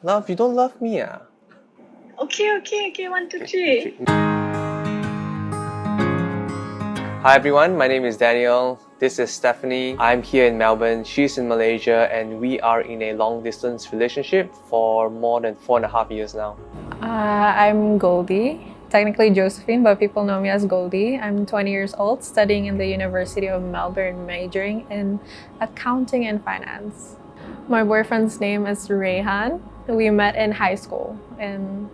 Love, you don't love me, ah? Okay. 1, 2, 3. Hi everyone, my name is Daniel. This is Stephanie. I'm here in Melbourne, she's in Malaysia, and we are in a long distance relationship for more than 4.5 years now. I'm Goldie, technically Josephine, but people know me as Goldie. I'm 20 years old, studying in the University of Melbourne, majoring in accounting and finance. My boyfriend's name is Rayhan. We met in high school in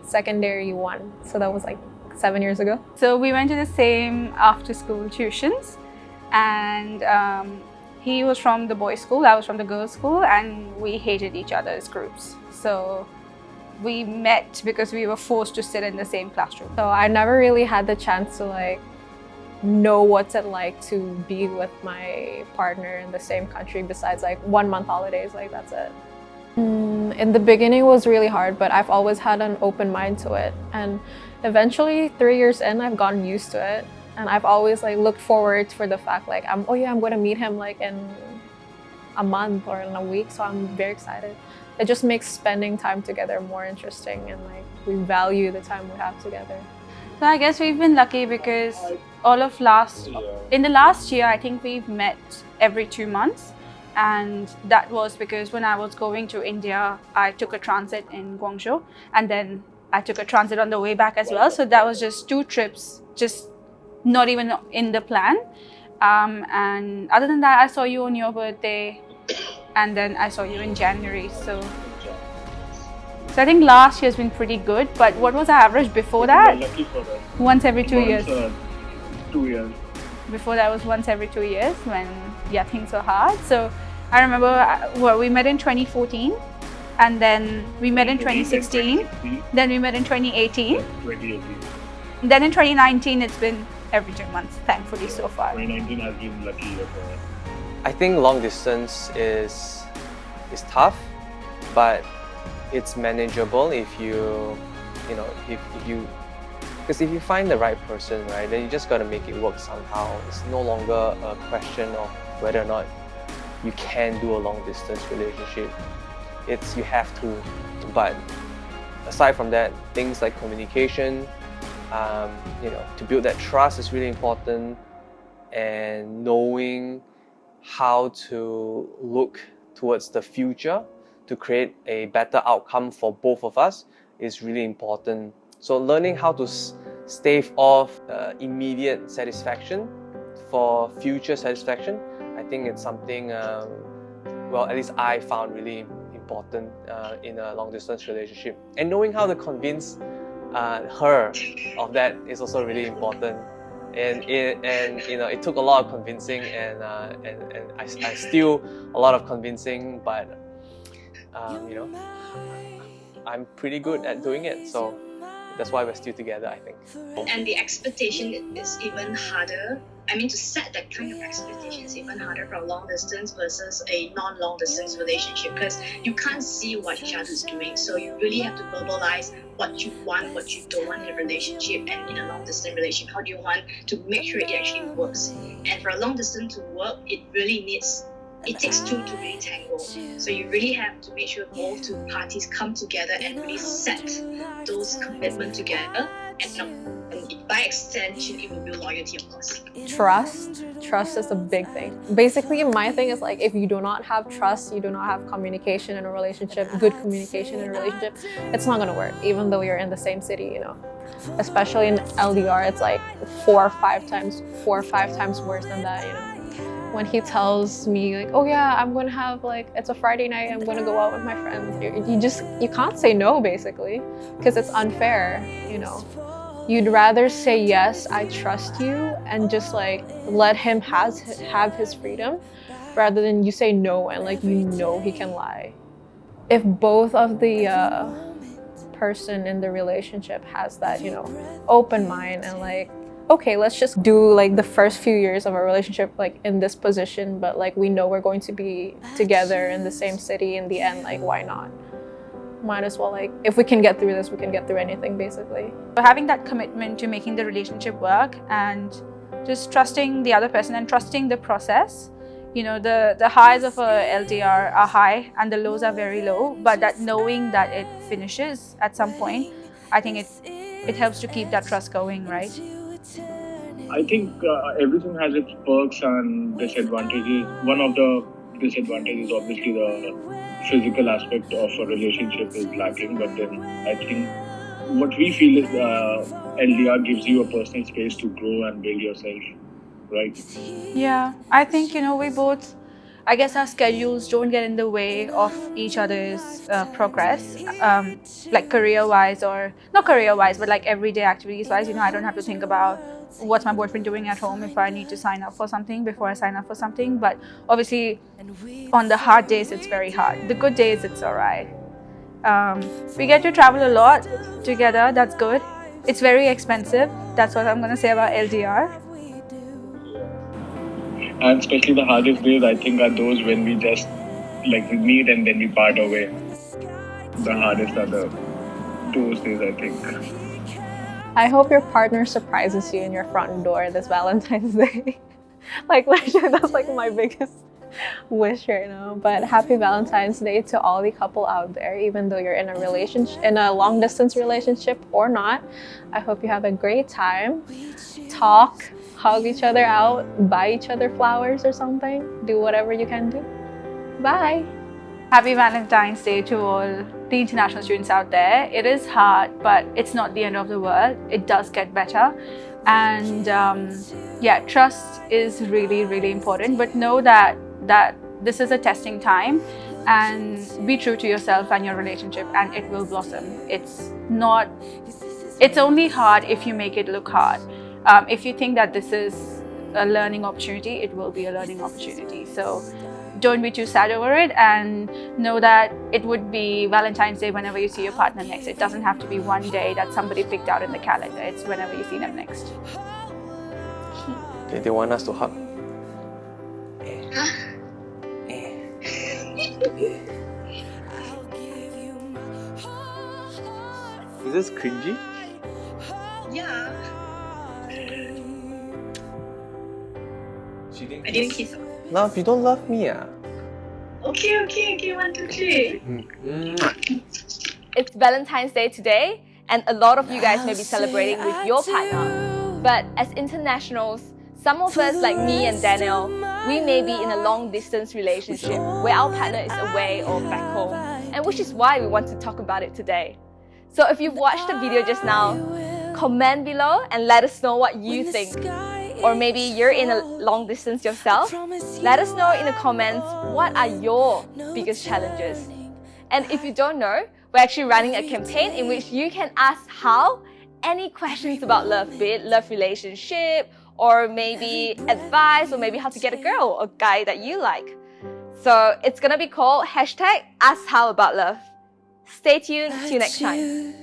secondary 1, so that was like 7 years ago. So we went to the same after-school tuitions, and he was from the boys' school, I was from the girls' school, and we hated each other's groups. So we met because we were forced to sit in the same classroom. So I never really had the chance to like know what's it like to be with my partner in the same country besides like 1 month holidays, like that's it. In the beginning it was really hard, but I've always had an open mind to it, and eventually 3 years in I've gotten used to it, and I've always like looked forward for the fact like I'm going to meet him like in a month or in a week, so I'm very excited. It just makes spending time together more interesting, and like we value the time we have together. So I guess we've been lucky because in the last year I think we've met every 2 months. And that was because when I was going to India, I took a transit in Guangzhou, and then I took a transit on the way back as well. So that was just 2 trips, just not even in the plan. And other than that, I saw you on your birthday, and then I saw you in January. So I think last year's been pretty good. But what was our average before that? Lucky for that. Once every 2 years. 2 years. Before that was once every 2 years when things were hard. So I remember we met in 2014, and then we met in 2016, then we met in 2018. 2018. Then in 2019 it's been every 2 months, thankfully so far. 2019 has been lucky year for us. I think long distance is tough, but it's manageable if you because if you find the right person, right, then you just gotta make it work somehow. It's no longer a question of whether or not you can do a long distance relationship. It's you have to. But aside from that, things like communication, to build that trust is really important, and knowing how to look towards the future to create a better outcome for both of us is really important. So learning how to stave off immediate satisfaction for future satisfaction, I think it's something, at least I found really important in a long distance relationship. And knowing how to convince her of that is also really important. And it took a lot of convincing, and I still a lot of convincing, but I'm pretty good at doing it. So that's why we're still together, I think. And the expectation is even harder. I mean, to set that kind of expectation is even harder for a long distance versus a non-long distance relationship, because you can't see what each other is doing. So you really have to verbalize what you want, what you don't want in a relationship, and in a long distance relationship, how do you want to make sure it actually works. And for a long distance to work, it takes 2 to really tango. So you really have to make sure both 2 parties come together and really set those commitments together. And by extension, it will be loyalty, of course. Trust is a big thing. Basically, my thing is like, if you do not have trust, you do not have communication in a relationship, good communication in a relationship, it's not gonna work, even though you're in the same city, Especially in LDR, it's like 4 or 5 times worse than that, When he tells me like, oh yeah, I'm gonna have it's a Friday night, I'm gonna go out with my friends, you can't say no, basically, because it's unfair, You'd rather say yes, I trust you, and just let him have his freedom, rather than you say no and he can lie. If both of the person in the relationship has that, open mind and okay, let's just do the first few years of our relationship in this position, but we know we're going to be together in the same city in the end, why not? Might as well, if we can get through this, we can get through anything, basically. So having that commitment to making the relationship work and just trusting the other person and trusting the process you know, the highs of a LDR are high and the lows are very low, but that knowing that it finishes at some point, I think it helps to keep that trust going, right? I think everything has its perks and disadvantages. One of the disadvantages, obviously, the physical aspect of a relationship is lacking. But then I think what we feel is LDR gives you a personal space to grow and build yourself, right? Yeah, I think, you know, we both, I guess our schedules don't get in the way of each other's progress, like career-wise, or not career-wise, but like everyday activities-wise. You know, I don't have to think about what's my boyfriend doing at home if I need to sign up for something before I sign up for something. But obviously, on the hard days, it's very hard. The good days, it's all right. We get to travel a lot together. That's good. It's very expensive. That's what I'm going to say about LDR. And especially the hardest days, I think, are those when we just we meet and then we part away. The hardest are those days, I think. I hope your partner surprises you in your front door this Valentine's Day. Like, literally, that's like my biggest wish right now. But happy Valentine's Day to all the couple out there, even though you're in a relationship, in a long distance relationship or not. I hope you have a great time. Talk, hug each other out, buy each other flowers or something. Do whatever you can do. Bye. Happy Valentine's Day to all the international students out there. It is hard, but it's not the end of the world. It does get better. And yeah, trust is really, really important. But know that this is a testing time, and be true to yourself and your relationship, and it will blossom. It's only hard if you make it look hard. If you think that this is a learning opportunity, it will be a learning opportunity. So don't be too sad over it, and know that it would be Valentine's Day whenever you see your partner next. It doesn't have to be one day that somebody picked out in the calendar. It's whenever you see them next. They want us to hug. Is this cringy? Yeah. I didn't kiss her. Love, you don't love me, ah? Okay, 1, 2, 3. It's Valentine's Day today, and a lot of you guys may be celebrating with your partner. But as internationals, some of us, like me and Daniel, we may be in a long-distance relationship where our partner is away or back home, and which is why we want to talk about it today. So if you've watched the video just now, comment below and let us know what you think. Or maybe you're in a long distance yourself. Let us know in the comments what are your biggest challenges. And if you don't know, we're actually running a campaign in which you can ask Hal any questions about love, be it love relationship, or maybe advice, or maybe how to get a girl or guy that you like. So it's gonna be called #AskHal About Love. Stay tuned, see you next time.